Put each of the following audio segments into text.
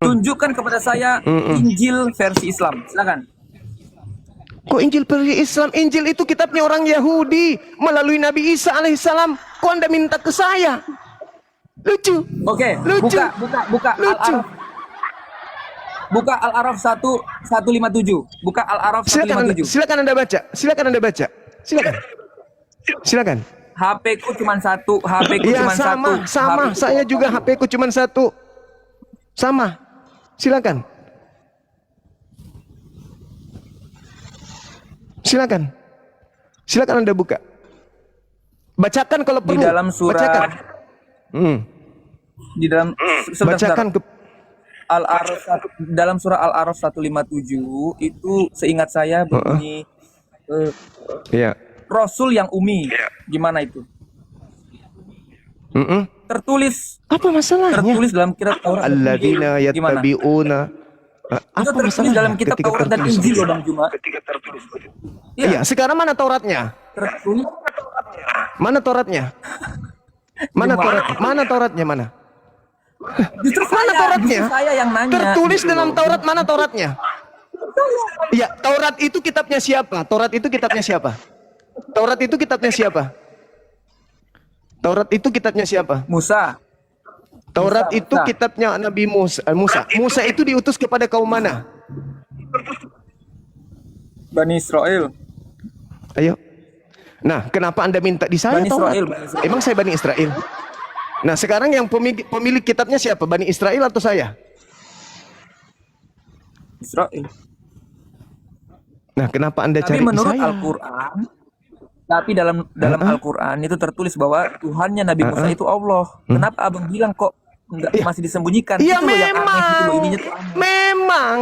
Tunjukkan kepada saya Injil versi Islam. Silakan. Kok Injil versi Islam? Injil itu kitabnya orang Yahudi melalui Nabi Isa alaihissalam. Kok Anda minta ke saya? Lucu. Oke, Lucu. buka Lucu. Al-Araf. Buka Al-Araf 157. Buka Al-Araf 157. Silakan Anda baca. Silakan Anda baca. Silakan. Silakan. HP ku cuma satu, HP ku Iya, cuma satu. sama. Saya juga HP ku cuma satu. Sama. Silakan. Silakan. Silakan Anda buka. Bacakan kalau perlu. Di dalam surah. Bacakan. Di dalam Bacakan ke Al-Araf dalam surah Al-Araf 157 itu seingat saya bunyi Iya. Rasul yang umi. Gimana itu? Tertulis. Apa masalahnya? Tertulis dalam kitab Taurat. Alladzina yattabi'una. Itu tertulis dalam kitab Taurat dan Injil loh Bang Juma. Iya, sekarang mana Tauratnya? Tertulis. Mana Tauratnya? Mana Tauratnya? Mana Tauratnya mana? Justru Mana Tauratnya? justru saya yang nanya. Tertulis gitu dalam loh. Taurat, mana Tauratnya? Iya, Taurat itu kitabnya siapa? Taurat itu kitabnya siapa? Taurat itu kitabnya siapa? Taurat itu kitabnya siapa? Musa. Taurat Musa, itu Musa. kitabnya Nabi Musa. Musa itu diutus kepada kaum mana? Bani Israel. Ayo. Nah, kenapa Anda minta di saya Bani Taurat? Israel, Bani Israel. Emang saya Bani Israel? Nah, sekarang yang pemilik kitabnya siapa? Bani Israel atau saya? Israel. Nah, kenapa Anda Tapi cari di menurut saya? Al-Qur'an, tapi dalam Al-Qur'an itu tertulis bahwa Tuhannya Nabi Musa itu Allah. Kenapa Abang bilang kok enggak masih disembunyikan? Iya Itu loh yang aneh gitu loh, ininya tuh aneh. memang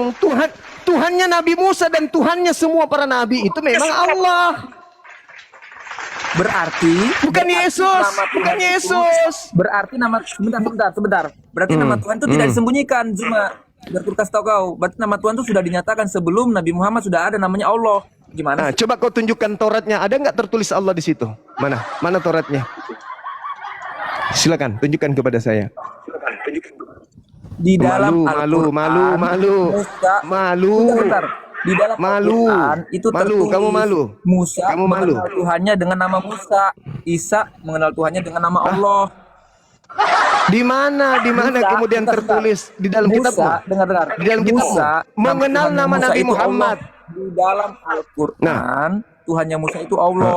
Tuhannya Nabi Musa dan Tuhannya semua para nabi itu memang Allah. Berarti Bukan Yesus, nama Tuhan bukan itu- Yesus. Berarti nama sebentar. Berarti nama Tuhan itu tidak disembunyikan, cuma biar ku kasih tahu kau. Berarti nama Tuhan itu sudah dinyatakan sebelum Nabi Muhammad sudah ada namanya Allah. Gimana? Nah, coba kau tunjukkan Tauratnya. Ada nggak tertulis Allah di situ? Mana? Mana Tauratnya? Silakan tunjukkan kepada saya. Di dalam Malu. Musa, Malu. Bentar. Di dalam Malu. Al-Quran itu Malu, tertulis kamu malu. Musa Kamu malu. mengenal Tuhannya dengan nama Musa, Isa mengenal Tuhannya dengan nama Allah. Di mana Musa, kemudian bentar. tertulis di dalam Musa, kitabmu? dengar. Di dalam kitabmu. Musa, Mengenal Tuhannya nama Musa Nabi itu Muhammad. Allah. Di dalam Al-Quran, Tuhannya Musa itu Allah.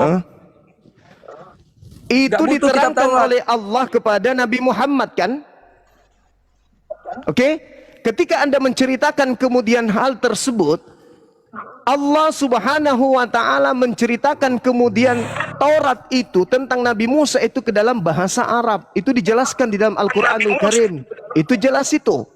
Itu Nggak butuh kitab diterangkan Taurat. oleh Allah kepada Nabi Muhammad kan? Oke? Ketika Anda menceritakan kemudian hal tersebut, Allah Subhanahu wa taala menceritakan kemudian Taurat itu tentang Nabi Musa itu ke dalam bahasa Arab. Itu dijelaskan di dalam Al-Qur'anul Karim. Itu jelas itu.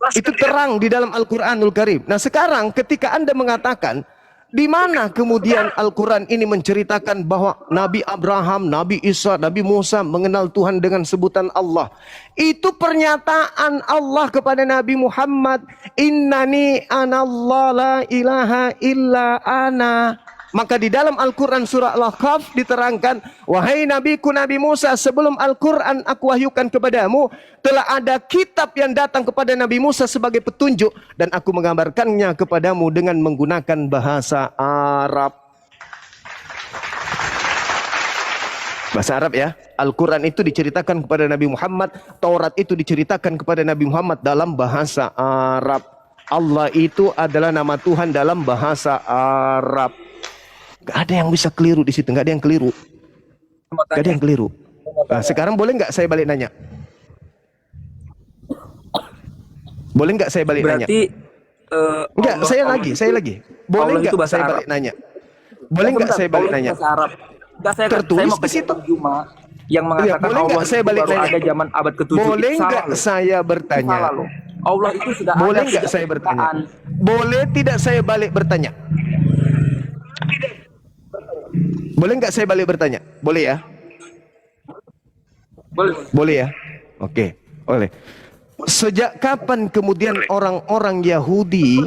Itu terang di dalam Al-Qur'anul Karim. Nah, sekarang ketika Anda mengatakan di mana kemudian Al-Quran ini menceritakan bahwa Nabi Abraham, Nabi Isa, Nabi Musa mengenal Tuhan dengan sebutan Allah. Itu pernyataan Allah kepada Nabi Muhammad. Innani anallah la ilaha illa ana. Maka di dalam Al-Quran surah Al-Kahf diterangkan, wahai nabiku Nabi Musa, sebelum Al-Quran aku wahyukan kepadamu, telah ada kitab yang datang kepada Nabi Musa sebagai petunjuk, dan aku menggambarkannya kepadamu dengan menggunakan bahasa Arab. Bahasa Arab ya. Al-Quran itu diceritakan kepada Nabi Muhammad, Taurat itu diceritakan kepada Nabi Muhammad dalam bahasa Arab. Allah itu adalah nama Tuhan dalam bahasa Arab. Gak ada yang bisa keliru di situ, gak ada yang keliru. Gak ada yang keliru. Nah, sekarang boleh nggak saya balik nanya? Boleh nggak saya balik nanya? Berarti Enggak, Allah- saya Allah lagi, itu- saya lagi. Boleh Allah nggak itu bahasa saya Arab. balik nanya? Boleh nggak Sebentar, saya balik Allah itu nanya? bahasa Arab. Enggak, saya Tertulis mau di kasih situ. Bang Juma yang mengatakan boleh nggak Allah saya itu balik baru nanya? ada zaman abad ke-7. Boleh Itu nggak salah loh. saya bertanya? Salah loh. Allah itu sudah Boleh ada nggak sejak saya bertanya? penciptaan. Boleh tidak saya balik bertanya? Boleh nggak saya balik bertanya? Boleh ya? Boleh. Boleh ya? Oke, boleh. Sejak kapan kemudian orang-orang Yahudi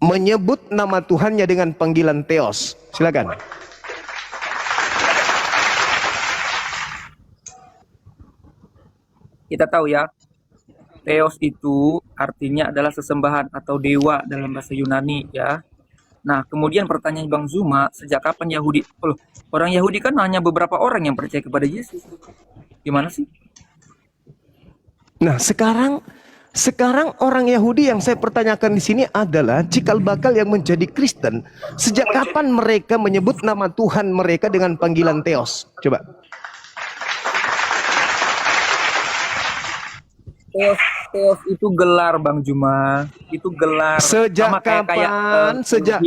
menyebut nama Tuhannya dengan panggilan Theos? Silakan. Kita tahu ya, Theos itu artinya adalah sesembahan atau dewa dalam bahasa Yunani ya. Nah, kemudian pertanyaan Bang Zuma, sejak kapan Yahudi? Oh, orang Yahudi kan hanya beberapa orang yang percaya kepada Yesus. Gimana sih? Nah, sekarang orang Yahudi yang saya pertanyakan di sini adalah cikal bakal yang menjadi Kristen. Sejak kapan mereka menyebut nama Tuhan mereka dengan panggilan Theos? Coba. Theos itu gelar Bang Juma, itu gelar. Sejak Sama kayak kapan? Sejak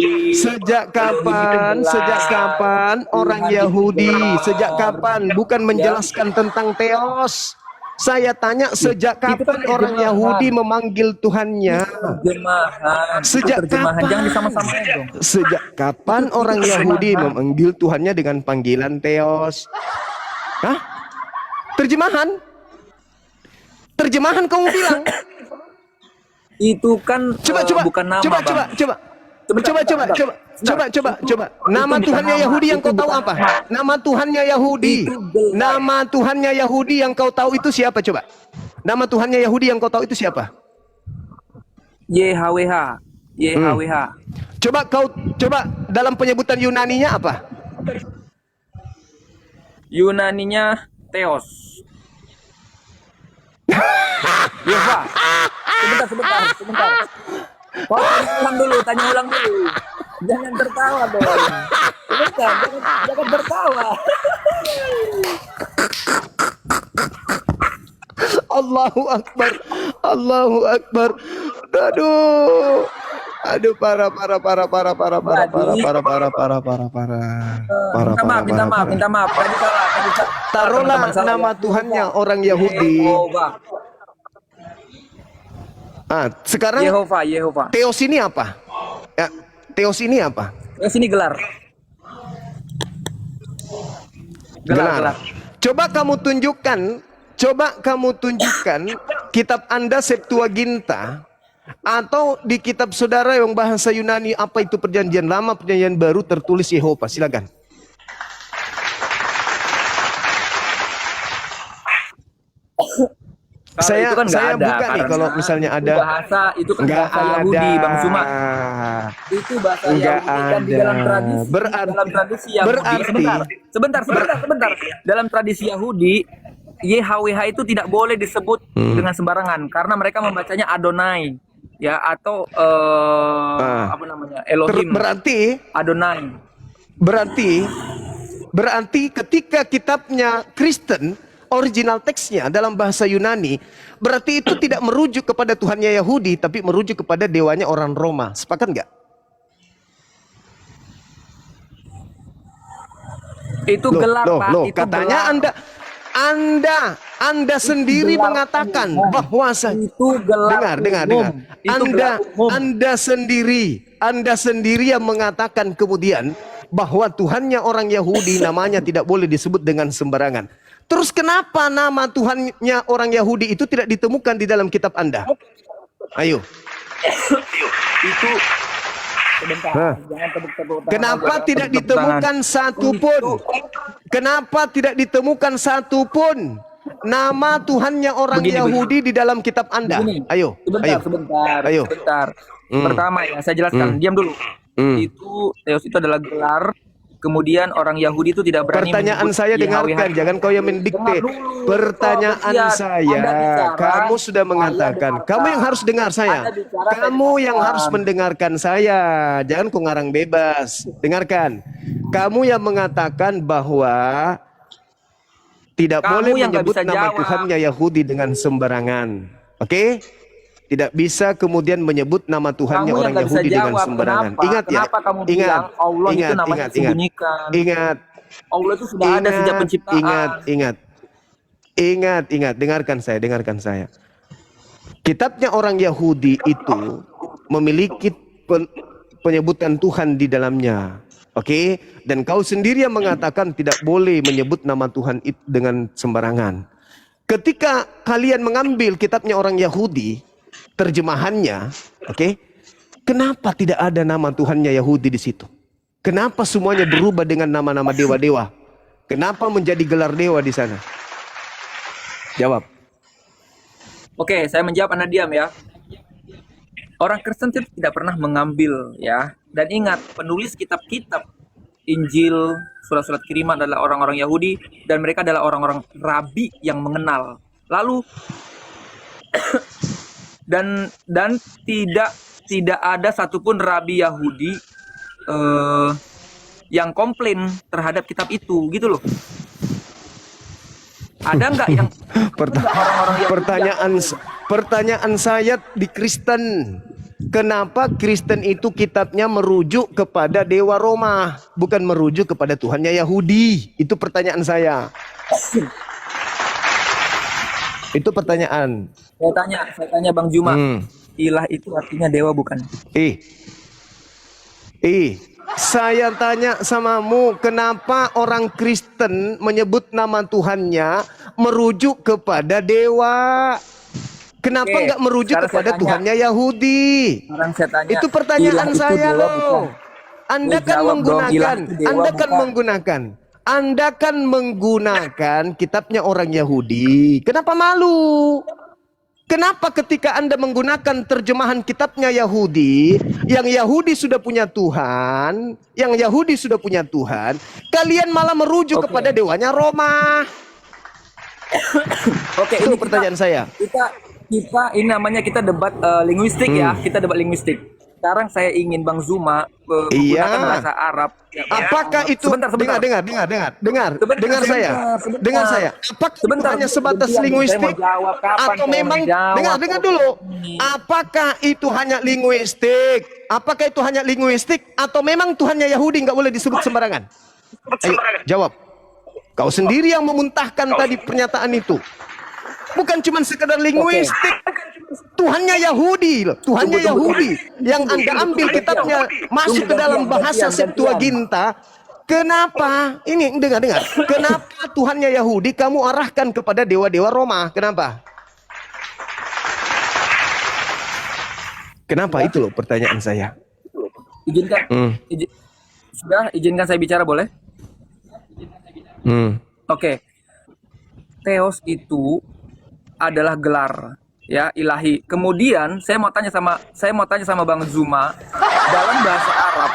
kapan orang Yahudi? Sejak kapan? Bukan menjelaskan tentang Theos. Saya tanya sejak kapan orang Yahudi memanggil Tuhannya? Terjemahan. Sejak Terjemahan kapan? jangan disama-samain dong. Sejak kapan orang Yahudi memanggil Tuhannya dengan panggilan Theos? Hah? Terjemahan? Terjemahan kamu bilang? Itu kan bukan nama, Bang. Coba. Nama Tuhannya Yahudi yang kau tahu apa? Nama Tuhannya Yahudi. Nama Tuhannya Yahudi yang kau tahu itu siapa coba? Nama Tuhannya Yahudi yang kau tahu itu siapa? YHWH. YHWH. Coba dalam penyebutan Yunaninya apa? Yunaninya Theos. Yehova. Sebentar. Oh, tanya ulang dulu. Jangan tertawa dong. Sebentar, jangan tertawa. Allahu Akbar. Aduh, parah. Minta maaf. Tadi salah. Taruhlah nama Tuhannya orang Yahudi. Sekarang Yehova. Theos ini apa? Ya, Theos ini apa? Theos ini gelar. Gelar. Coba kamu tunjukkan kitab Anda Septuaginta atau di kitab saudara yang bahasa Yunani apa itu perjanjian lama, perjanjian baru tertulis Yehova. Silakan. Saya buka nih kalau misalnya ada itu kan bahasa Yahudi, Bang Zuma. Itu bahasa Yahudi kan di dalam tradisi Yahudi. Sebentar. Dalam tradisi Yahudi, YHWH itu tidak boleh disebut dengan sembarangan karena mereka membacanya Adonai ya atau apa namanya? Elohim. Berarti Adonai. Berarti ketika kitabnya Kristen original teksnya dalam bahasa Yunani, berarti itu tidak merujuk kepada Tuhannya Yahudi, tapi merujuk kepada dewanya orang Roma. Sepakat nggak? Itu gelar, Pak. Itu katanya gelar. Anda sendiri mengatakan bahwa itu gelar. Dengar. Anda sendiri yang mengatakan kemudian bahwa Tuhannya orang Yahudi namanya tidak boleh disebut dengan sembarangan. Terus kenapa nama Tuhannya orang Yahudi itu tidak ditemukan di dalam kitab Anda? Ayo. Itu sebentar, jangan tepuk-tepuk tangan. Kenapa tidak ditemukan satupun? Kenapa tidak ditemukan satupun nama Tuhannya orang Yahudi di dalam kitab Anda? Ayo. Sebentar. Pertama ya, saya jelaskan. Diam dulu. Itu Theos itu adalah gelar. Kemudian orang Yahudi itu tidak berani. Pertanyaan saya dengarkan, jangan kau yang mendikte. Pertanyaan saya, kamu sudah mengatakan, kamu yang harus dengar saya. Kamu yang harus mendengarkan saya. Jangan kau ngarang bebas. Dengarkan. Kamu yang mengatakan bahwa tidak boleh menyebut nama Tuhannya Yahudi dengan sembarangan. Oke? Tidak bisa kemudian menyebut nama Tuhannya orang Yahudi dengan sembarangan. Ingat ya. Ingat. Allah itu sudah ada sejak penciptaan. Ingat. Dengarkan saya. Kitabnya orang Yahudi itu memiliki penyebutan Tuhan di dalamnya. Oke? Dan kau sendiri yang mengatakan tidak boleh menyebut nama Tuhan itu dengan sembarangan. Ketika kalian mengambil kitabnya orang Yahudi, terjemahannya, oke? Kenapa tidak ada nama Tuhannya Yahudi di situ? Kenapa semuanya berubah dengan nama-nama dewa-dewa? Kenapa menjadi gelar dewa di sana? Jawab. Oke, saya menjawab, Anda diam ya. Orang Kristen tidak pernah mengambil ya. Dan ingat, penulis kitab-kitab Injil, surat-surat kiriman adalah orang-orang Yahudi, dan mereka adalah orang-orang rabi yang mengenal. Lalu dan tidak ada satupun rabi Yahudi yang komplain terhadap kitab itu, gitu loh. Ada nggak yang pertanyaan saya di Kristen, kenapa Kristen itu kitabnya merujuk kepada dewa Roma, bukan merujuk kepada Tuhannya Yahudi? Itu pertanyaan saya. Itu pertanyaan. Saya tanya Bang Juma, ilah itu artinya dewa bukan? Saya tanya samamu, kenapa orang Kristen menyebut nama Tuhannya merujuk kepada dewa? Kenapa nggak merujuk kepada Tuhannya Yahudi? Itu pertanyaan saya loh. Anda kan menggunakan kitabnya orang Yahudi. Kenapa malu? Kenapa ketika Anda menggunakan terjemahan kitabnya Yahudi, yang Yahudi sudah punya Tuhan, kalian malah merujuk kepada dewanya Roma? Itu ini pertanyaan saya. Kita ini namanya kita debat linguistik ya, kita debat linguistik. Sekarang saya ingin Bang Zuma menggunakan bahasa Arab. Apakah itu? Dengar saya. Apakah itu hanya sebatas linguistik? Atau memang dengar dulu. Apakah itu hanya linguistik? Atau memang Tuhannya Yahudi nggak boleh disebut sembarangan? Ayo, jawab. Kau sendiri yang memuntahkan tadi pernyataan itu. Bukan cuma sekedar linguistik. Tuhannya Yahudi loh. Tuhannya Yahudi. Yang Anda ambil kitabnya masuk ke dalam bahasa Septuaginta. Kenapa? Ini dengar. Kenapa Tuhannya Yahudi kamu arahkan kepada dewa-dewa Roma? Kenapa? Kenapa? Itu loh pertanyaan saya. Izinkan saya bicara, boleh? Oke. Theos itu adalah gelar ya ilahi. Kemudian saya mau tanya sama Bang Zuma, dalam bahasa Arab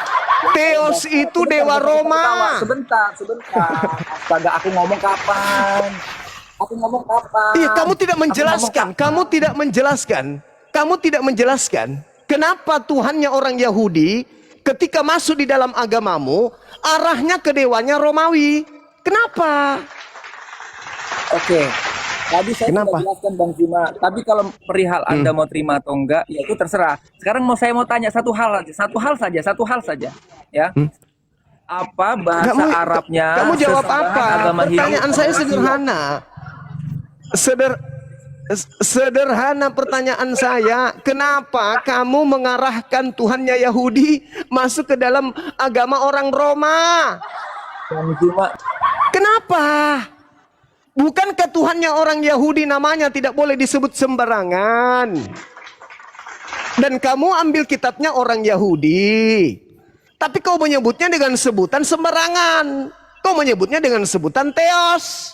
Theos itu dewa Roma. Sebentar. Astaga, aku ngomong kapan? Iya, kamu tidak menjelaskan kenapa Tuhannya orang Yahudi ketika masuk di dalam agamamu arahnya ke dewanya Romawi. Kenapa? Oke. Tadi saya sudah jelaskan Bang Zuma. Tapi kalau perihal Anda mau terima atau enggak, ya itu terserah. Sekarang saya mau tanya satu hal saja, ya. Apa bahasa Arabnya? Kamu jawab apa? Pertanyaan saya sederhana. Sederhana pertanyaan saya, kenapa kamu mengarahkan Tuhannya Yahudi masuk ke dalam agama orang Roma? Bang Zuma. Kenapa? Bukankah Tuhannya orang Yahudi namanya tidak boleh disebut sembarangan? Dan kamu ambil kitabnya orang Yahudi. Tapi kau menyebutnya dengan sebutan sembarangan. Kau menyebutnya dengan sebutan Theos.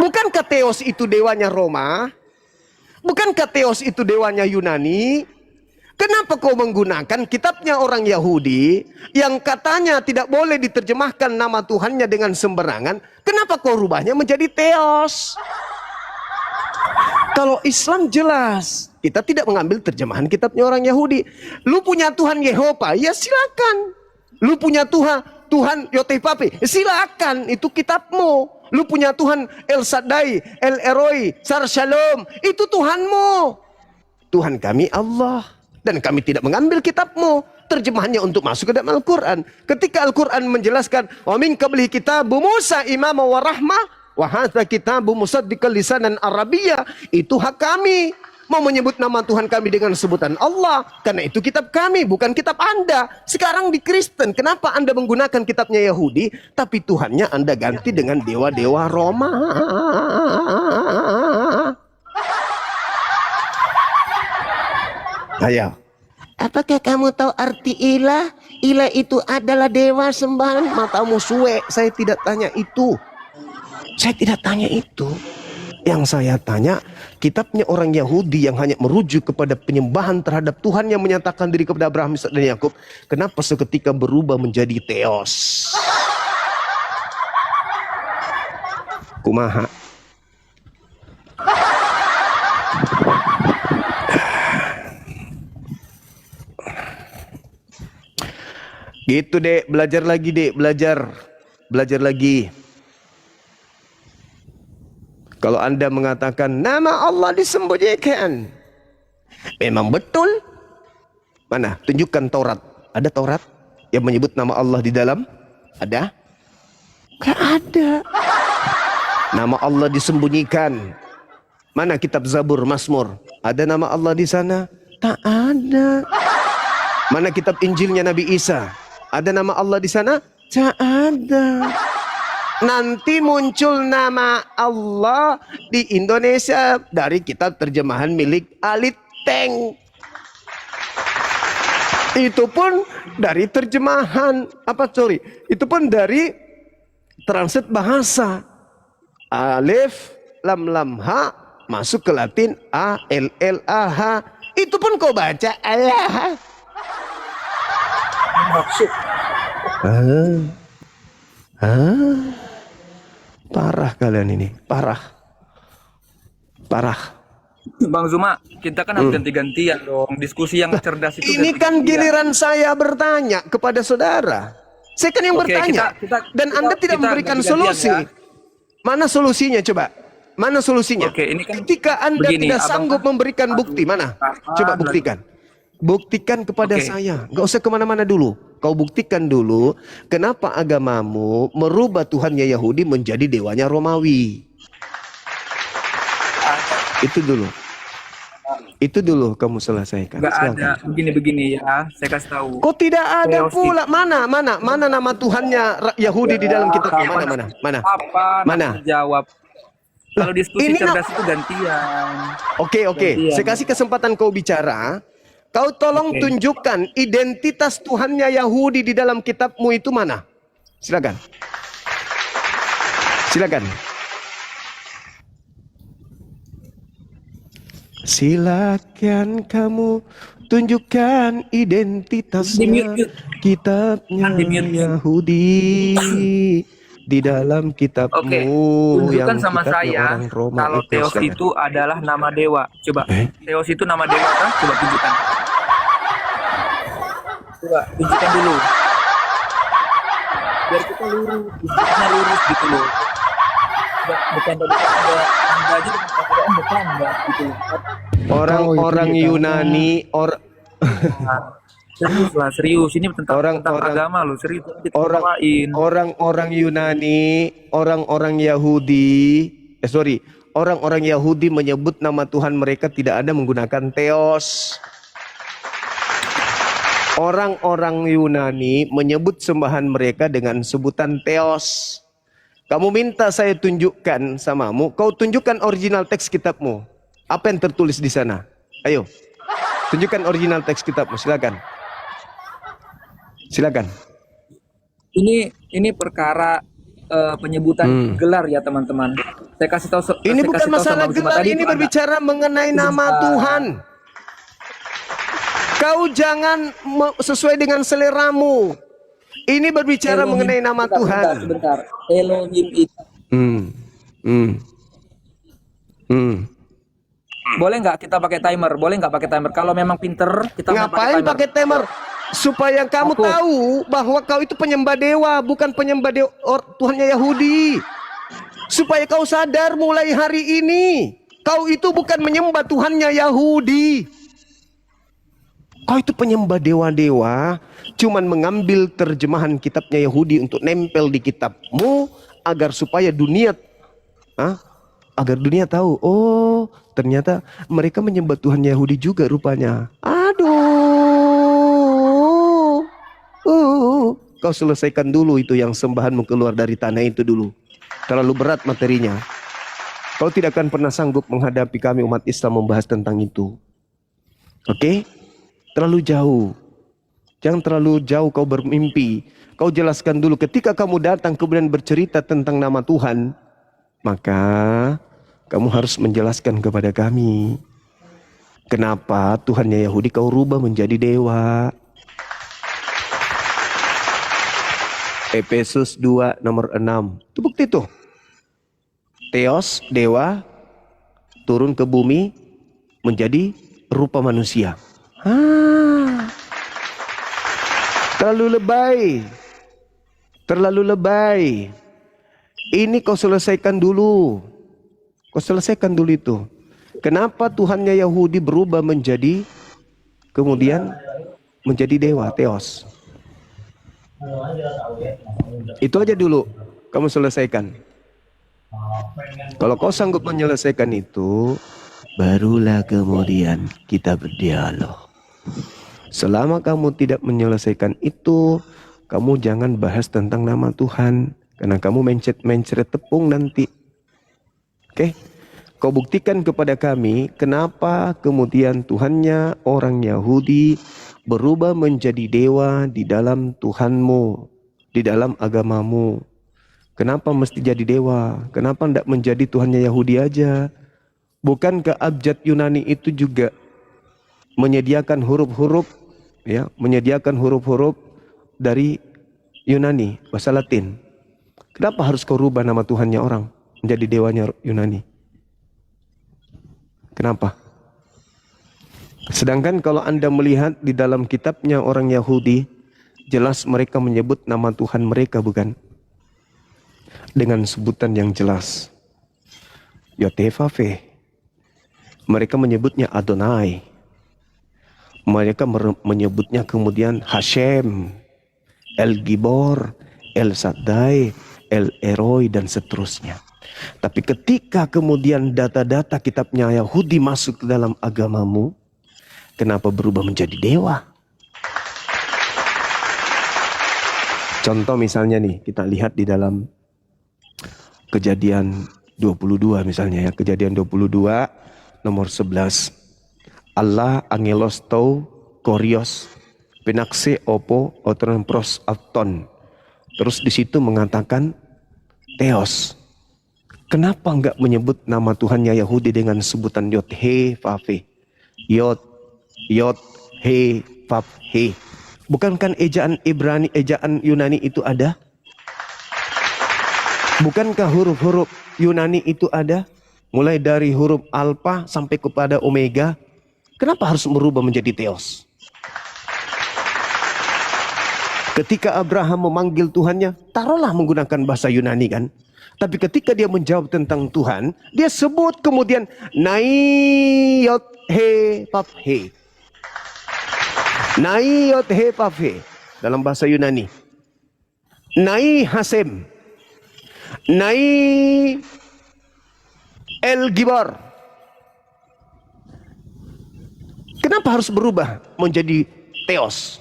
Bukankah Theos itu dewanya Roma? Bukankah Theos itu dewanya Yunani? Kenapa kau menggunakan kitabnya orang Yahudi yang katanya tidak boleh diterjemahkan nama Tuhannya dengan sembarangan? Kenapa kau rubahnya menjadi Theos? Kalau Islam jelas, kita tidak mengambil terjemahan kitabnya orang Yahudi. Lu punya Tuhan Yehova, ya silakan. Lu punya Tuhan Yotepape, silakan, itu kitabmu. Lu punya Tuhan El Shaddai, El Eroi, Sar Shalom, itu Tuhanmu. Tuhan kami Allah. Dan kami tidak mengambil kitabmu, terjemahannya untuk masuk ke dalam Al-Quran. Ketika Al-Quran menjelaskan, wa min qablihi kitabu Musa imama wa rahmah, wa hadza kitabu musaddiqan lisanan Arabiyya, itu hak kami. Mau menyebut nama Tuhan kami dengan sebutan Allah, karena itu kitab kami, bukan kitab Anda. Sekarang di Kristen, kenapa Anda menggunakan kitabnya Yahudi, tapi Tuhannya Anda ganti dengan dewa-dewa Roma? Ayo. Apakah kamu tahu arti ilah? Ilah itu adalah dewa sembahan. Matamu suwe. Saya tidak tanya itu. Yang saya tanya, kitabnya orang Yahudi yang hanya merujuk kepada penyembahan terhadap Tuhan yang menyatakan diri kepada Abraham, Ishak dan Yakub, kenapa seketika berubah menjadi Theos? Kumaha? Gitu dek, belajar lagi dek, belajar lagi. Kalau Anda mengatakan nama Allah disembunyikan, memang betul. Mana? Tunjukkan Taurat. Ada Taurat yang menyebut nama Allah di dalam? Ada? Gak ada. Nama Allah disembunyikan. Mana kitab Zabur, Mazmur? Ada nama Allah di sana? Tak ada. Mana kitab Injilnya Nabi Isa? Ada nama Allah di sana? Tak ada. Nanti muncul nama Allah di Indonesia dari kitab terjemahan milik Aliteng. Itu pun dari terjemahan itu pun dari translate bahasa. Alif lam lam ha masuk ke Latin A L L A H. Itu pun kau baca Allah. Maksud. Parah kalian ini, parah. Bang Zuma, kita kan harus ganti-gantian dong. Diskusi yang cerdas itu. Ini kan giliran saya bertanya kepada saudara. Saya kan yang bertanya. Dan Anda tidak memberikan solusi. Ya. Mana solusinya coba? Mana solusinya? Oke, ini kan ketika Anda tidak sanggup memberikan bukti, mana? Coba buktikan. Buktikan kepada saya. Gak usah kemana-mana dulu. Kau buktikan dulu kenapa agamamu merubah Tuhannya Yahudi menjadi dewanya Romawi. Itu dulu kamu selesaikan. Gak ada begini-begini ya. Saya kasih tahu. Kok tidak ada pula? Mana nama Tuhannya Yahudi di dalam kitabnya? Mana? Jawab. Kalau diskusi cerdas itu gantian. Oke. Saya kasih kesempatan kau bicara. Kau tolong tunjukkan identitas Tuhannya Yahudi di dalam kitabmu itu mana? Silakan. Silakan kamu tunjukkan identitasnya kitabnya Yahudi di dalam kitabmu. Tunjukkan yang sama saya orang Roma kalau Theos itu adalah nama dewa. Coba Theos itu nama dewa kan? Coba tunjukkan. Tunjukkan dulu. Biar kita lurus gitu loh. Bukan Anda aja dengan perkiraan bercanda gitu loh. Orang Yunani serius ini tentang agama loh, serius. Orang Yunani, orang-orang Yahudi menyebut nama Tuhan mereka tidak ada menggunakan Theos. Orang-orang Yunani menyebut sembahan mereka dengan sebutan Theos. Kamu minta saya tunjukkan samamu, kau tunjukkan original teks kitabmu. Apa yang tertulis di sana? Ayo, tunjukkan original teks kitabmu, silakan. Ini perkara penyebutan gelar ya teman-teman. Saya kasih tahu. Ini bukan masalah gelar, ini berbicara mengenai nama Tuhan. Kau jangan sesuai dengan seleramu. Ini berbicara mengenai nama Tuhan. Sebentar. Elohim itu. Boleh nggak kita pakai timer? Kalau memang pinter, kita ngapain pakai timer? Supaya kamu tahu bahwa kau itu penyembah dewa, bukan penyembah dewa Tuhannya Yahudi. Supaya kau sadar mulai hari ini, kau itu bukan menyembah Tuhannya Yahudi. Kau itu penyembah dewa-dewa, cuman mengambil terjemahan kitabnya Yahudi untuk nempel di kitabmu agar supaya dunia tahu, oh ternyata mereka menyembah Tuhan Yahudi juga rupanya. Aduh. Kau selesaikan dulu itu yang sembahanmu keluar dari tanah itu dulu. Terlalu berat materinya. Kau tidak akan pernah sanggup menghadapi kami umat Islam membahas tentang itu. Oke? Terlalu jauh. Jangan terlalu jauh kau bermimpi. Kau jelaskan dulu ketika kamu datang kemudian bercerita tentang nama Tuhan, maka kamu harus menjelaskan kepada kami. Kenapa Tuhannya Yahudi kau rubah menjadi dewa? Efesus 2 nomor 6. Itu bukti tuh. Theos, dewa, turun ke bumi menjadi rupa manusia. Terlalu lebay. Terlalu lebay. Ini kau selesaikan dulu. Kau selesaikan dulu itu. Kenapa Tuhannya Yahudi berubah menjadi kemudian menjadi dewa, Theos? Itu aja dulu kamu selesaikan. Kalau kau sanggup menyelesaikan itu, barulah kemudian kita berdialog. Selama kamu tidak menyelesaikan itu, kamu jangan bahas tentang nama Tuhan, karena kamu mencret tepung nanti. Oke? Kau buktikan kepada kami kenapa kemudian Tuhannya orang Yahudi berubah menjadi dewa di dalam Tuhanmu, di dalam agamamu. Kenapa mesti jadi dewa? Kenapa tidak menjadi Tuhannya Yahudi aja? Bukankah abjad Yunani itu juga menyediakan huruf-huruf, ya, menyediakan huruf-huruf dari Yunani, bahasa Latin? Kenapa harus kau rubah nama Tuhannya orang menjadi dewanya Yunani? Kenapa? Sedangkan kalau Anda melihat di dalam kitabnya orang Yahudi, jelas mereka menyebut nama Tuhan mereka, bukan? Dengan sebutan yang jelas. Yotevave. Mereka menyebutnya Adonai. Mereka menyebutnya kemudian Hashem, El Gibor, El Shaddai, El Eroi, dan seterusnya. Tapi ketika kemudian data-data kitabnya Yahudi masuk ke dalam agamamu, kenapa berubah menjadi dewa? Contoh misalnya nih, kita lihat di dalam Kejadian 22 misalnya ya. Kejadian 22 nomor 11. Allah angelos tou korios penakse opo otron pros apton. Terus di situ mengatakan Theos. Kenapa enggak menyebut nama Tuhannya Yahudi dengan sebutan Yod He Vav He? Yod He Vav He. Bukankah ejaan Ibrani, ejaan Yunani itu ada? Bukankah huruf-huruf Yunani itu ada? Mulai dari huruf alfa sampai kepada omega. Kenapa harus berubah menjadi Theos? Ketika Abraham memanggil Tuhannya, taruhlah menggunakan bahasa Yunani kan. Tapi ketika dia menjawab tentang Tuhan, dia sebut kemudian Nai Yod He Vav He. Nai Yod He Vav He dalam bahasa Yunani. Nai Hasem. Nai El Gibor. Kenapa harus berubah menjadi Theos?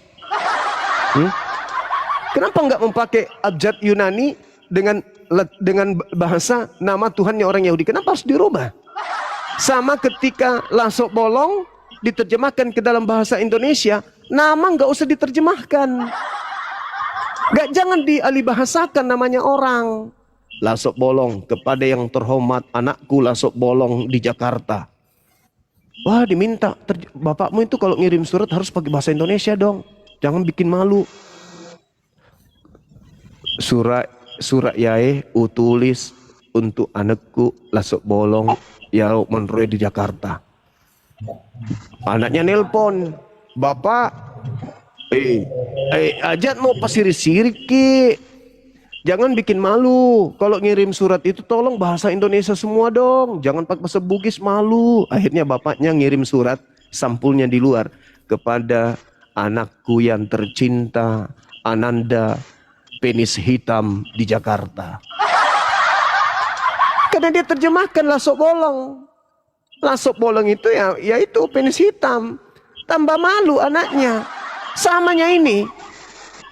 Kenapa enggak memakai abjad Yunani dengan bahasa nama Tuhannya orang Yahudi? Kenapa harus dirubah? Sama ketika lasok bolong diterjemahkan ke dalam bahasa Indonesia, nama enggak usah diterjemahkan. Jangan dialihbahasakan namanya orang. Lasok bolong kepada yang terhormat anakku lasok bolong di Jakarta. Wah, diminta bapakmu itu kalau ngirim surat harus pakai bahasa Indonesia dong. Jangan bikin malu. Surat yae utulis untuk anakku lasok bolong ya menroy di Jakarta. Anaknya nelpon, bapak, ajat mau pasir-sirik ki. Jangan bikin malu. Kalau ngirim surat itu tolong bahasa Indonesia semua dong. Jangan pakai bahasa Bugis, malu. Akhirnya bapaknya ngirim surat sampulnya di luar kepada anakku yang tercinta Ananda penis hitam di Jakarta. Karena dia terjemahkan lasok bolong. Lasok bolong itu ya itu penis hitam. Tambah malu anaknya. Samanya ini.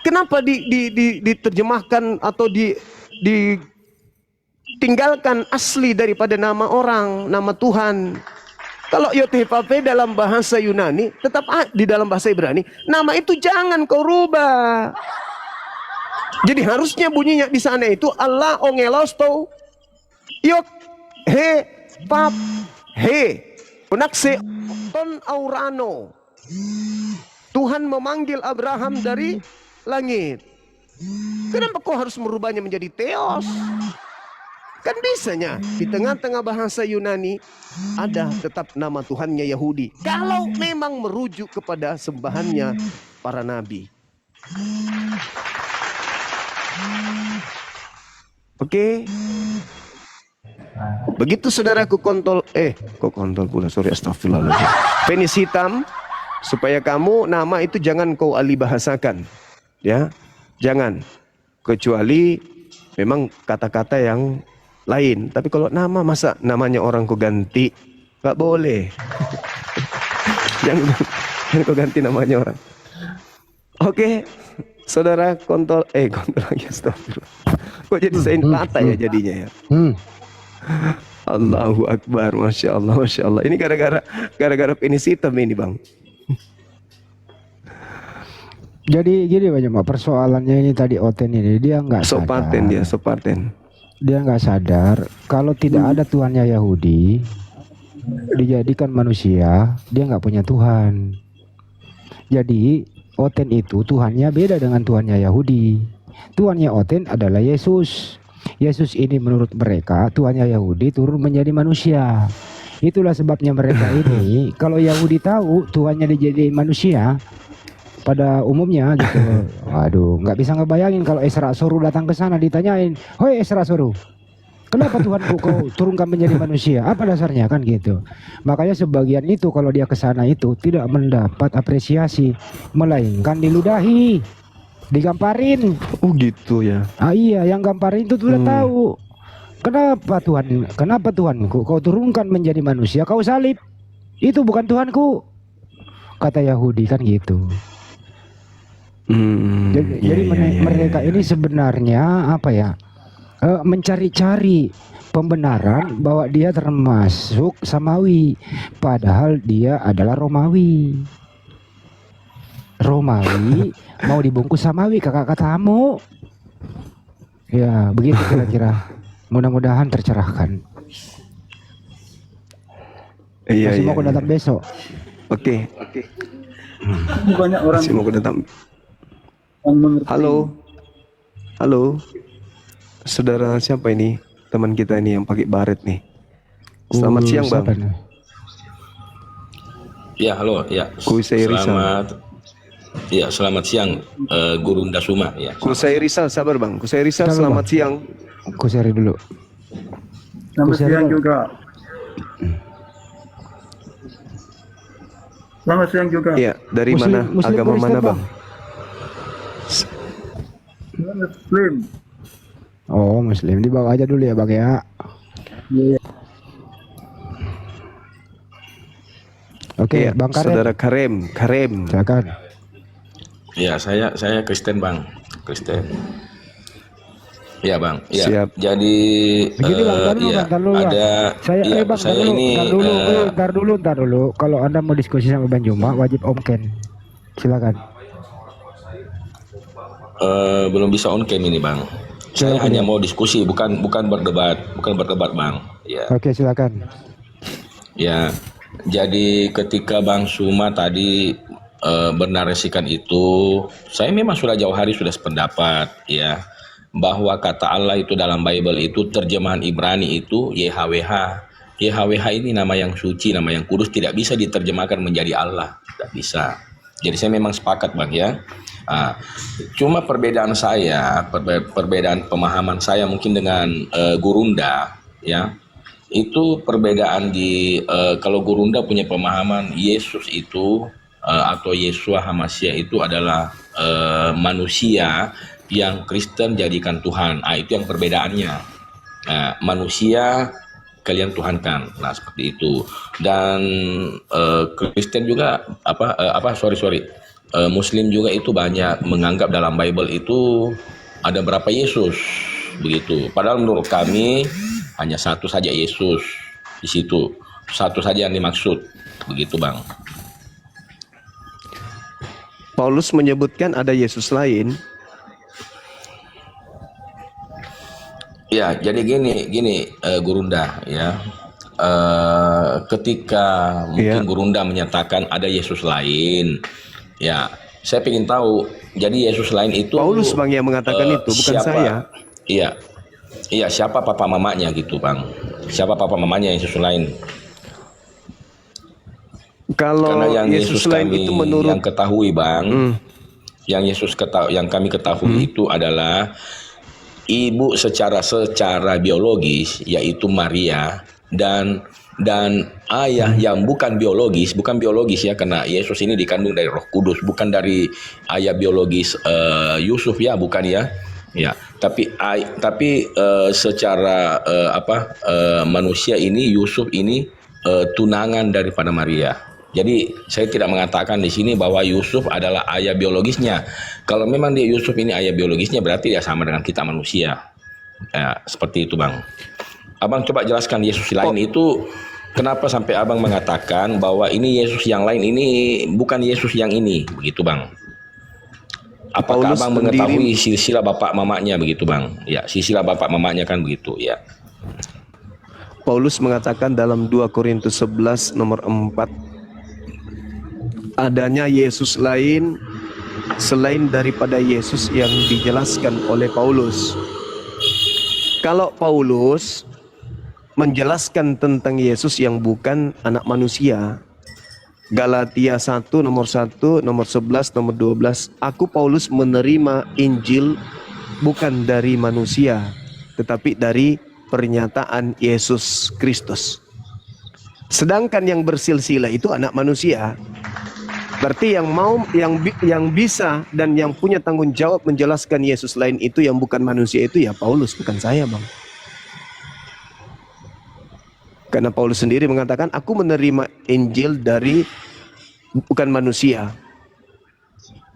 Kenapa diterjemahkan atau ditinggalkan asli daripada nama orang, nama Tuhan? Kalau Yotevave dalam bahasa Yunani, tetap di dalam bahasa Ibrani, nama itu jangan kau rubah. Jadi harusnya bunyinya di sana itu Allah ongelos to Yod He Pap, he, unakse ton aurano. Tuhan memanggil Abraham dari langit. Kenapa kau harus merubahnya menjadi Theos? Kan bisanya di tengah-tengah bahasa Yunani ada tetap nama Tuhannya Yahudi. Kalau memang merujuk kepada sembahannya para nabi. Oke. Begitu saudaraku kok kontol pula, sorry, astagfirullahaladzim. Penis hitam, supaya kamu nama itu jangan kau alih bahasakan, ya, jangan, kecuali memang kata-kata yang lain. Tapi kalau nama, masa namanya orang kau ganti, nggak boleh. jangan kau ganti namanya orang. Oke, saudara kontol lagi, astagfirullah. Kok jadi sain kata ya jadinya ya. Allahu Akbar, masya Allah, masya Allah. Ini gara-gara penis hitam ini, Bang. Jadi gini Pak Jemaah, persoalannya ini tadi Oten ini dia nggak sadar. Sopaten. Dia nggak sadar kalau tidak ada Tuhannya Yahudi, dijadikan manusia, dia nggak punya Tuhan. Jadi Oten itu Tuhannya beda dengan Tuhannya Yahudi. Tuhannya Oten adalah Yesus. Yesus ini menurut mereka Tuhannya Yahudi turun menjadi manusia. Itulah sebabnya mereka ini kalau Yahudi tahu Tuhannya dijadiin manusia pada umumnya gitu. Waduh, nggak bisa ngebayangin kalau Esra Soru datang ke sana ditanyain, "Hoi Esra Soru, kenapa Tuhanku kau turunkan menjadi manusia? Apa dasarnya?" Kan gitu. Makanya sebagian itu kalau dia ke sana itu tidak mendapat apresiasi, melainkan diludahi, digamparin. Oh gitu ya. Iya, yang gamparin itu sudah tahu. Kenapa Tuhanku kau turunkan menjadi manusia, kau salib? Itu bukan Tuhanku, kata Yahudi kan gitu. Jadi mereka ini sebenarnya apa ya? Mencari-cari pembenaran bahwa dia termasuk Samawi, padahal dia adalah Romawi. Mau dibungkus Samawi, kakak katamu. Ya begitu kira-kira. Mudah-mudahan tercerahkan. Masih mau datang besok. Oke. Banyak orang Masih mau datang. Halo, saudara siapa ini? Teman kita ini yang pakai baret nih. Selamat siang, Bang. Ya, halo, ya. Kusai Rizal. Ya, selamat siang, Guru Dasuma. Ya. Kusai Rizal, sabar Bang. Kusai Rizal, selamat siang. Kusai dulu. Selamat siang juga. Selamat siang juga. Iya, dari mana? Agama mana, Bang? Muslim. Oh, Muslim. Dibawa aja dulu ya, Bang ya. Iya. Oke, Bang Karem. Saudara Karem. Silakan. Ya, saya Kristen, Bang. Kristen. Ya, Bang. Ya. Siap. Jadi begini, Bang, ntar dulu, ada Bang. Ntar dulu. Kalau Anda mau diskusi sama Bang Juma, wajib on cam. Silakan. Belum bisa on cam ini, Bang. Saya hanya mau diskusi, bukan berdebat, Bang. Ya. Oke, silakan. Ya. Jadi ketika Bang Suma tadi bernarasikan itu, saya memang sudah jauh hari sudah sependapat ya bahwa kata Allah itu dalam Bible itu terjemahan Ibrani itu YHWH. YHWH ini nama yang suci, nama yang kudus, tidak bisa diterjemahkan menjadi Allah, tidak bisa. Jadi saya memang sepakat, Bang ya. Cuma perbedaan pemahaman saya mungkin dengan Gurunda ya. Itu perbedaan di kalau Gurunda punya pemahaman Yesus itu atau Yeshua HaMashiach itu adalah manusia yang Kristen jadikan Tuhan. Itu yang perbedaannya. Manusia kalian tuhankan. Nah, seperti itu. Dan Kristen juga Muslim juga itu banyak menganggap dalam Bible itu ada berapa Yesus begitu. Padahal menurut kami hanya satu saja Yesus di situ. Satu saja yang dimaksud. Begitu, Bang. Paulus menyebutkan ada Yesus lain. Ya, jadi gini Gurunda ya. ketika mungkin Iya. Gurunda menyatakan ada Yesus lain, ya saya ingin tahu. Jadi Yesus lain itu Paulus bang yang mengatakan itu, bukan siapa? saya. Iya, iya siapa papa mamanya gitu bang? Siapa papa mamanya Yesus lain? Kalau Karena yang Yesus Yesus lain kami itu menurut yang ketahui bang, yang yang kami ketahui itu adalah ibu secara biologis yaitu Maria, dan ayah yang bukan biologis ya, karena Yesus ini dikandung dari Roh Kudus, bukan dari ayah biologis Yusuf ya, bukan ya. Ya, tapi secara manusia ini Yusuf ini tunangan daripada Maria. Jadi saya tidak mengatakan di sini bahwa Yusuf adalah ayah biologisnya. Kalau memang dia Yusuf ini ayah biologisnya, berarti dia sama dengan kita manusia. Ya, seperti itu bang. Abang coba jelaskan Yesus lain itu kenapa sampai abang mengatakan bahwa ini Yesus yang lain, ini bukan Yesus yang ini, begitu bang? Apakah Paulus abang sendiri- mengetahui silsilah bapak mamanya begitu bang? Ya, silsilah bapak mamanya kan begitu ya. Paulus mengatakan dalam 2 Korintus 11 nomor 4, adanya Yesus lain selain daripada Yesus yang dijelaskan oleh Paulus. Kalau Paulus menjelaskan tentang Yesus yang bukan anak manusia, Galatia 1 nomor 1, nomor 11, nomor 12, aku Paulus menerima Injil bukan dari manusia, tetapi dari pernyataan Yesus Kristus. Sedangkan yang bersilsilah itu anak manusia. Berarti yang bisa dan yang punya tanggung jawab menjelaskan Yesus lain itu yang bukan manusia itu ya Paulus, bukan saya, Bang. Karena Paulus sendiri mengatakan aku menerima Injil dari bukan manusia,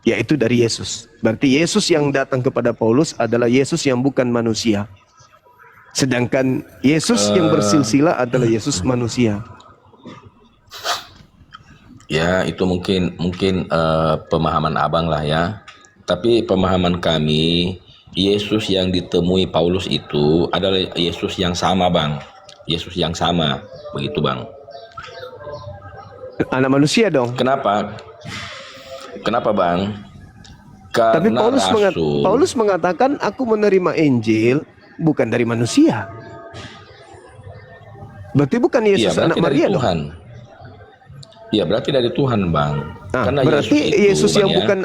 yaitu dari Yesus. Berarti Yesus yang datang kepada Paulus adalah Yesus yang bukan manusia. Sedangkan Yesus yang bersilsilah adalah Yesus manusia. Ya, itu mungkin pemahaman abang lah ya. Tapi pemahaman kami, Yesus yang ditemui Paulus itu adalah Yesus yang sama, Bang. Yesus yang sama, begitu, Bang. Anak manusia dong. Kenapa? Kenapa, Bang? Tapi Karena Paulus mengatakan aku menerima Injil bukan dari manusia. Berarti bukan Yesus berarti anak dari Maria dong. Tuhan. Iya, berarti dari Tuhan, Bang. Nah, Karena berarti Yesus Bang, yang ya. bukan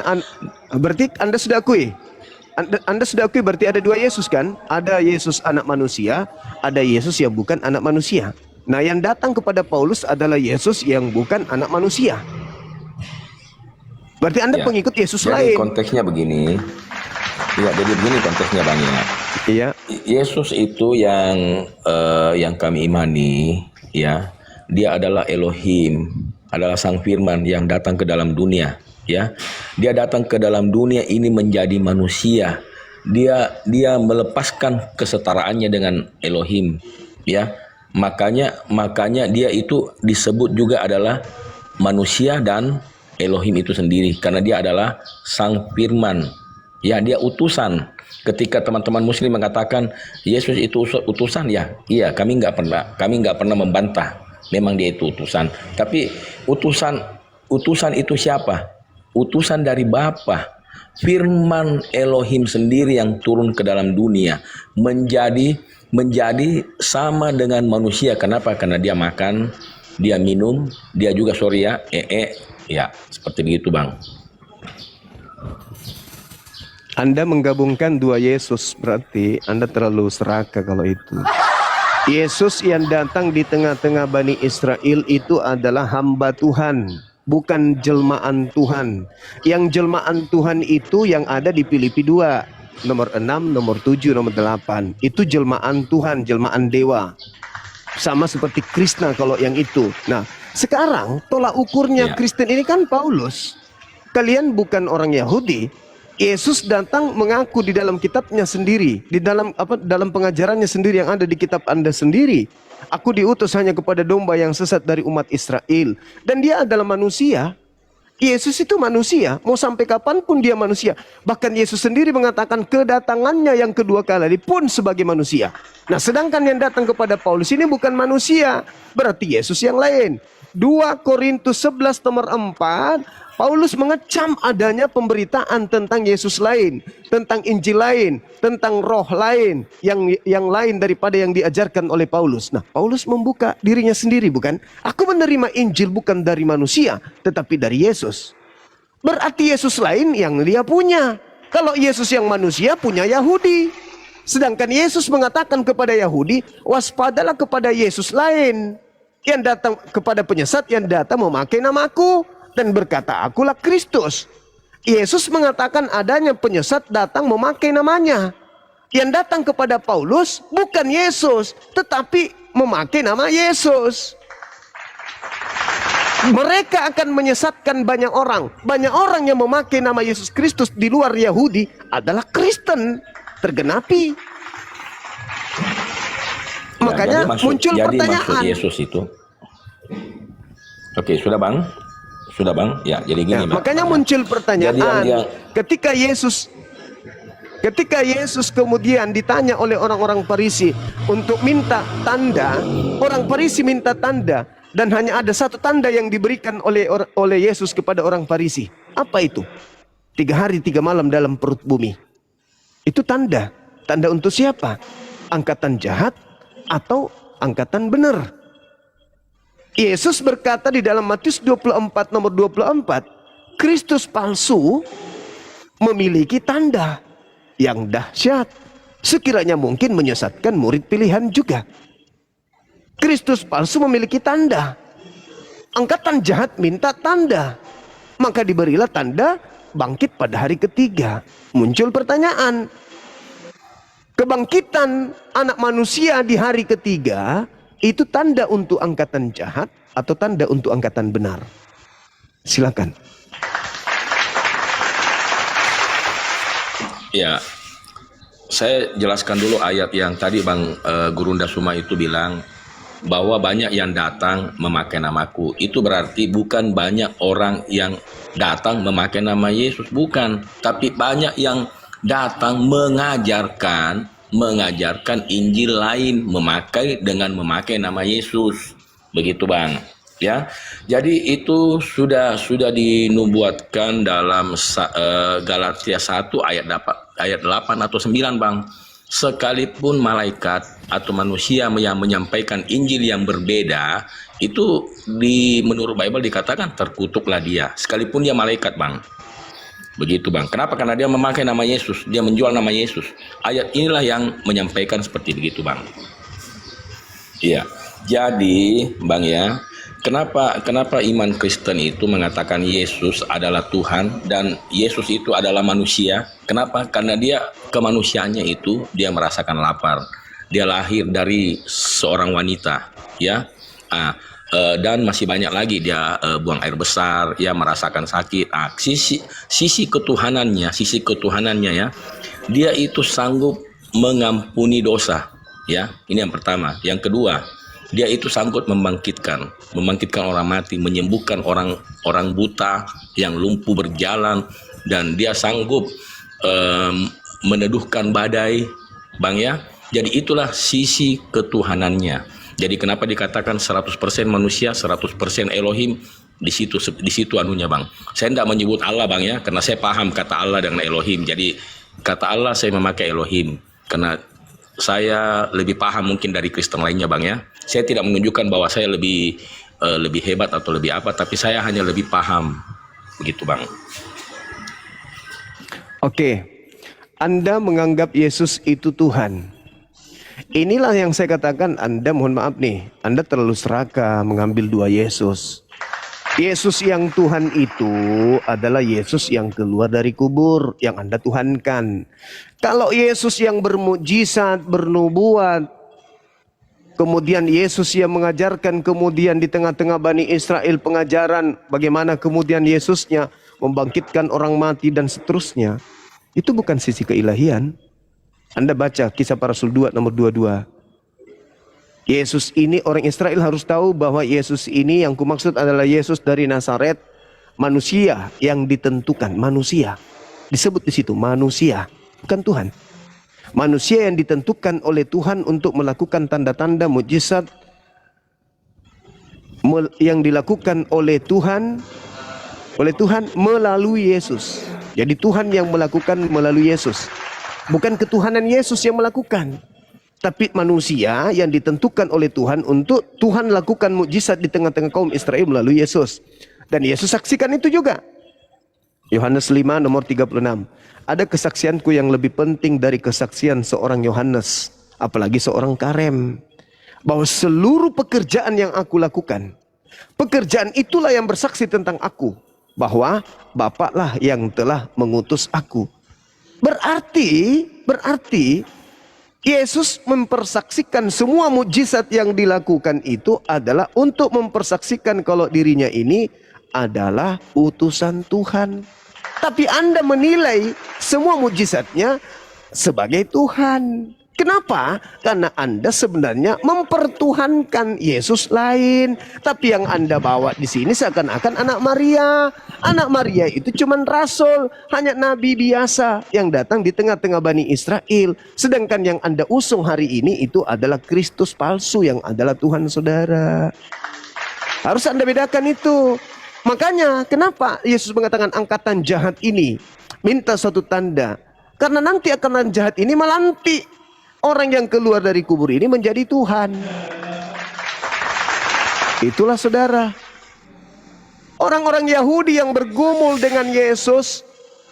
berarti Anda sudah akui. Anda sudah akui berarti ada dua Yesus kan? Ada Yesus anak manusia, ada Yesus yang bukan anak manusia. Nah, yang datang kepada Paulus adalah Yesus yang bukan anak manusia. Berarti Anda Ya. pengikut Yesus Jadi lain. konteksnya begini. Iya, jadi begini konteksnya, Bang ya. Iya. Yesus itu yang kami imani, ya. Dia adalah Elohim, adalah Sang Firman yang datang ke dalam dunia, ya. Dia datang ke dalam dunia ini menjadi manusia. Dia melepaskan kesetaraannya dengan Elohim, ya. Makanya dia itu disebut juga adalah manusia dan Elohim itu sendiri karena dia adalah Sang Firman. Ya, dia utusan. Ketika teman-teman Muslim mengatakan Yesus itu utusan, ya, iya, kami nggak pernah membantah. Memang dia itu utusan. Tapi utusan itu siapa? Utusan dari Bapa. Firman Elohim sendiri yang turun ke dalam dunia menjadi sama dengan manusia. Kenapa? Karena dia makan, dia minum, dia juga ya, seperti begitu, Bang. Anda menggabungkan dua Yesus, berarti Anda terlalu serakah kalau itu. Yesus yang datang di tengah-tengah Bani Israel itu adalah hamba Tuhan, bukan jelmaan Tuhan. Yang jelmaan Tuhan itu yang ada di Filipi 2, nomor 6, nomor 7, nomor 8. Itu jelmaan Tuhan, jelmaan dewa. Sama seperti Krishna kalau yang itu. Nah, sekarang tolak ukurnya Kristen ini kan Paulus. Kalian bukan orang Yahudi. Yesus datang mengaku di dalam kitabnya sendiri, di dalam pengajarannya sendiri yang ada di kitab Anda sendiri. Aku diutus hanya kepada domba yang sesat dari umat Israel. Dan dia adalah manusia. Yesus itu manusia, mau sampai kapanpun dia manusia. Bahkan Yesus sendiri mengatakan kedatangannya yang kedua kali pun sebagai manusia. Nah, sedangkan yang datang kepada Paulus ini bukan manusia, berarti Yesus yang lain. 2 Korintus 11 nomor 4, Paulus mengecam adanya pemberitaan tentang Yesus lain, tentang Injil lain, tentang roh lain, yang lain daripada yang diajarkan oleh Paulus. Nah, Paulus membuka dirinya sendiri, bukan? Aku menerima Injil bukan dari manusia, tetapi dari Yesus. Berarti Yesus lain yang dia punya. Kalau Yesus yang manusia punya Yahudi. Sedangkan Yesus mengatakan kepada Yahudi, waspadalah kepada Yesus lain, yang datang kepada penyesat yang datang memakai namaku dan berkata, akulah Kristus. Yesus mengatakan adanya penyesat datang memakai namanya. Yang datang kepada Paulus bukan Yesus, tetapi memakai nama Yesus. Mereka akan menyesatkan banyak orang. Banyak orang yang memakai nama Yesus Kristus di luar Yahudi adalah Kristen. Tergenapi. Makanya muncul pertanyaan. Maksud Yesus itu. Oke, sudah Bang. Sudah Bang, ya jadi gini Bang. Makanya muncul pertanyaan, ketika Yesus kemudian ditanya oleh orang-orang Farisi untuk minta tanda, orang Farisi minta tanda dan hanya ada satu tanda yang diberikan oleh Yesus kepada orang Farisi. Apa itu? 3 hari 3 malam dalam perut bumi. Itu tanda. Tanda untuk siapa? Angkatan jahat atau angkatan benar? Yesus berkata di dalam Matius 24 nomor 24, Kristus palsu memiliki tanda yang dahsyat, sekiranya mungkin menyesatkan murid pilihan juga. Kristus palsu memiliki tanda. Angkatan jahat minta tanda, maka diberilah tanda bangkit pada hari ketiga. Muncul pertanyaan, kebangkitan anak manusia di hari ketiga itu tanda untuk angkatan jahat atau tanda untuk angkatan benar? Silakan. Ya, saya jelaskan dulu ayat yang tadi Bang Gurunda Suma itu bilang bahwa banyak yang datang memakai namaku. Itu berarti bukan banyak orang yang datang memakai nama Yesus, bukan. Tapi banyak yang datang mengajarkan Injil lain dengan memakai nama Yesus. Begitu Bang. Ya. Jadi itu sudah dinubuatkan dalam Galatia 1 ayat 8 atau 9 Bang. Sekalipun malaikat atau manusia yang menyampaikan Injil yang berbeda, itu menurut Bible dikatakan terkutuklah dia, sekalipun dia malaikat Bang. Begitu Bang. Kenapa? Karena dia memakai nama Yesus, dia menjual nama Yesus. Ayat inilah yang menyampaikan seperti begitu Bang. Iya. Jadi Bang ya, kenapa iman Kristen itu mengatakan Yesus adalah Tuhan dan Yesus itu adalah manusia? Kenapa? Karena dia kemanusiaannya itu dia merasakan lapar. Dia lahir dari seorang wanita, ya. Dan masih banyak lagi dia buang air besar, ya, merasakan sakit. Sisi ketuhanannya ya, dia itu sanggup mengampuni dosa, ya. Ini yang pertama. Yang kedua, dia itu sanggup membangkitkan orang mati, menyembuhkan orang buta yang lumpuh berjalan, dan dia sanggup meneduhkan badai, Bang ya. Jadi itulah sisi ketuhanannya. Jadi kenapa dikatakan 100% manusia, 100% Elohim? Di situ anunya Bang. Saya tidak menyebut Allah Bang ya, karena saya paham kata Allah dengan Elohim. Jadi kata Allah saya memakai Elohim karena saya lebih paham mungkin dari Kristen lainnya Bang ya. Saya tidak menunjukkan bahwa saya lebih hebat atau lebih apa, tapi saya hanya lebih paham. Begitu Bang. Oke. Anda menganggap Yesus itu Tuhan. Inilah yang saya katakan, Anda mohon maaf nih, Anda terlalu serakah mengambil 2 Yesus. Yesus yang Tuhan itu adalah Yesus yang keluar dari kubur, yang Anda tuhankan. Kalau Yesus yang bermukjizat, bernubuat, kemudian Yesus yang mengajarkan, kemudian di tengah-tengah Bani Israel pengajaran bagaimana kemudian Yesusnya membangkitkan orang mati dan seterusnya, itu bukan sisi keilahian. Anda baca Kisah Para Rasul 2 nomor 22. Yesus ini, orang Israel harus tahu bahwa Yesus ini yang kumaksud adalah Yesus dari Nazaret, Manusia yang ditentukan, manusia. Disebut di situ manusia, bukan Tuhan. Manusia yang ditentukan oleh Tuhan untuk melakukan tanda-tanda mukjizat yang dilakukan oleh Tuhan melalui Yesus. Jadi Tuhan yang melakukan melalui Yesus. Bukan ketuhanan Yesus yang melakukan, tapi manusia yang ditentukan oleh Tuhan untuk Tuhan lakukan mukjizat di tengah-tengah kaum Israel melalui Yesus. Dan Yesus saksikan itu juga. Yohanes 5 nomor 36. Ada kesaksianku yang lebih penting dari kesaksian seorang Yohanes, apalagi seorang Karem, bahwa seluruh pekerjaan yang aku lakukan, pekerjaan itulah yang bersaksi tentang aku, bahwa Bapaklah yang telah mengutus aku. Berarti Yesus mempersaksikan semua mukjizat yang dilakukan itu adalah untuk mempersaksikan kalau dirinya ini adalah utusan Tuhan. Tapi Anda menilai semua mukjizatnya sebagai Tuhan. Kenapa? Karena Anda sebenarnya mempertuhankan Yesus lain. Tapi yang Anda bawa di sini seakan-akan anak Maria. Anak Maria itu cuma rasul, hanya nabi biasa yang datang di tengah-tengah Bani Israel. Sedangkan yang Anda usung hari ini itu adalah Kristus palsu yang adalah Tuhan saudara. Harus Anda bedakan itu. Makanya kenapa Yesus mengatakan angkatan jahat ini minta suatu tanda. Karena nanti angkatan jahat ini melantik orang yang keluar dari kubur ini menjadi Tuhan. Itulah saudara. Orang-orang Yahudi yang bergumul dengan Yesus,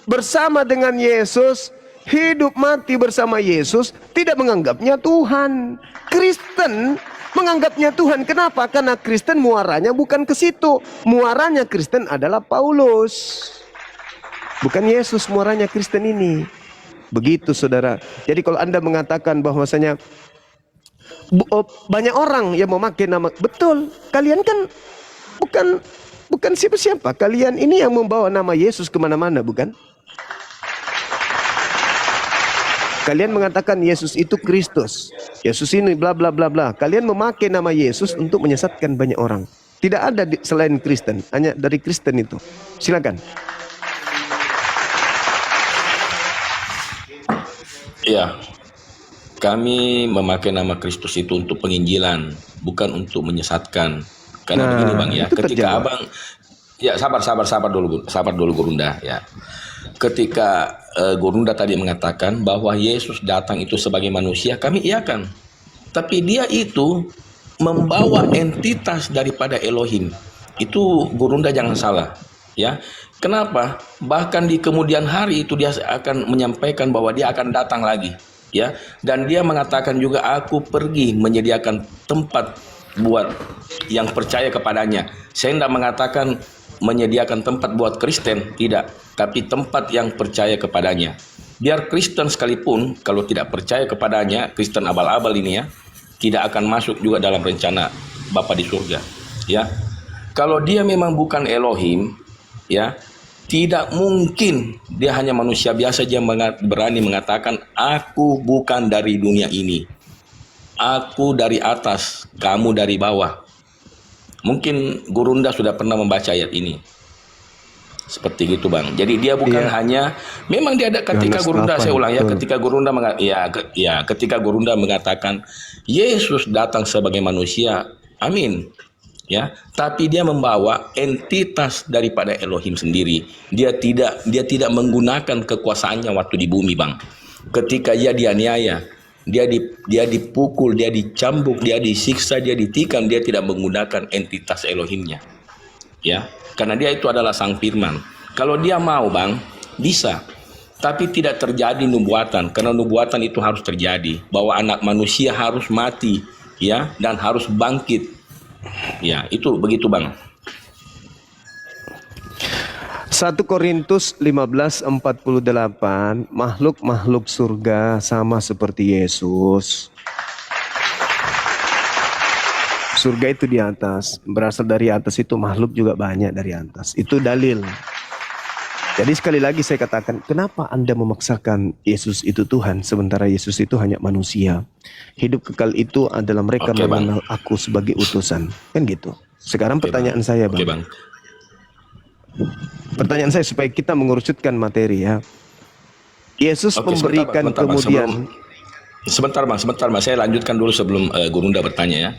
bersama dengan Yesus, hidup mati bersama Yesus, tidak menganggapnya Tuhan. Kristen menganggapnya Tuhan. Kenapa? Karena Kristen muaranya bukan ke situ. Muaranya Kristen adalah Paulus. Bukan Yesus muaranya Kristen ini. Begitu saudara. Jadi kalau Anda mengatakan bahwasanya banyak orang yang memakai nama, betul. Kalian kan bukan siapa-siapa. Kalian ini yang membawa nama Yesus kemana-mana, bukan? Kalian mengatakan Yesus itu Kristus. Yesus ini bla bla bla bla. Kalian memakai nama Yesus untuk menyesatkan banyak orang. Tidak ada selain Kristen, hanya dari Kristen itu. Silakan. Ya, kami memakai nama Kristus itu untuk penginjilan, bukan untuk menyesatkan. Karena begini Bang ya, ketika terjawab. Abang, ya sabar dulu Gurunda ya. Ketika Gurunda tadi mengatakan bahwa Yesus datang itu sebagai manusia, kami iakan. Tapi dia itu membawa entitas daripada Elohim. Itu Gurunda jangan salah, ya. Kenapa? Bahkan di kemudian hari itu dia akan menyampaikan bahwa dia akan datang lagi, ya. Dan dia mengatakan juga aku pergi menyediakan tempat buat yang percaya kepadanya. Saya tidak mengatakan menyediakan tempat buat Kristen, tidak, tapi tempat yang percaya kepadanya. Biar Kristen sekalipun kalau tidak percaya kepadanya, Kristen abal-abal ini ya, tidak akan masuk juga dalam rencana Bapa di surga, ya. Kalau dia memang bukan Elohim, ya, tidak mungkin dia hanya manusia biasa aja berani mengatakan aku bukan dari dunia ini. Aku dari atas, kamu dari bawah. Mungkin Gurunda sudah pernah membaca ayat ini. Seperti gitu Bang. Jadi dia bukan hanya, memang dia ada ketika Gurunda, saya ulang ya, ketika Gurunda ketika Gurunda mengatakan Yesus datang sebagai manusia, amin. Ya, tapi dia membawa entitas daripada Elohim sendiri. Dia tidak menggunakan kekuasaannya waktu di bumi, Bang. Ketika dia dianiaya, dia dipukul, dia dicambuk, dia disiksa, dia ditikam, dia tidak menggunakan entitas Elohimnya. Ya, karena dia itu adalah Sang Firman. Kalau dia mau, Bang, bisa. Tapi tidak terjadi nubuatan, karena nubuatan itu harus terjadi bahwa anak manusia harus mati, ya, dan harus bangkit. Ya, itu begitu, Bang. 1 Korintus 15:48, makhluk-makhluk surga sama seperti Yesus. Surga itu di atas, berasal dari atas itu makhluk juga banyak dari atas. Itu dalil. Jadi sekali lagi saya katakan, kenapa Anda memaksakan Yesus itu Tuhan, sementara Yesus itu hanya manusia? Hidup kekal itu adalah mereka mengenal aku sebagai utusan. Kan gitu. Sekarang pertanyaan saya, Bang. Bang. Pertanyaan saya supaya kita mengerucutkan materi ya. Yesus Oke, memberikan sebentar, Bang. kemudian Sebentar bang, saya lanjutkan dulu sebelum Gurunda bertanya ya.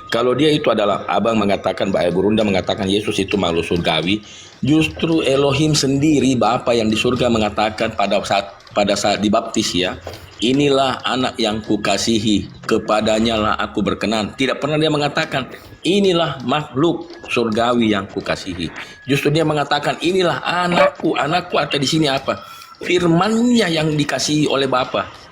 Kalau dia itu adalah, abang mengatakan, Gurunda mengatakan Yesus itu makhluk surgawi, justru Elohim sendiri, Bapa yang di surga mengatakan pada saat dibaptis ya, inilah anak yang kukasihi, kepadanya lah aku berkenan. Tidak pernah dia mengatakan inilah makhluk surgawi yang kukasihi. Justru dia mengatakan inilah anakku atau di sini apa? Firman-Nya yang dikasihi oleh Bapa.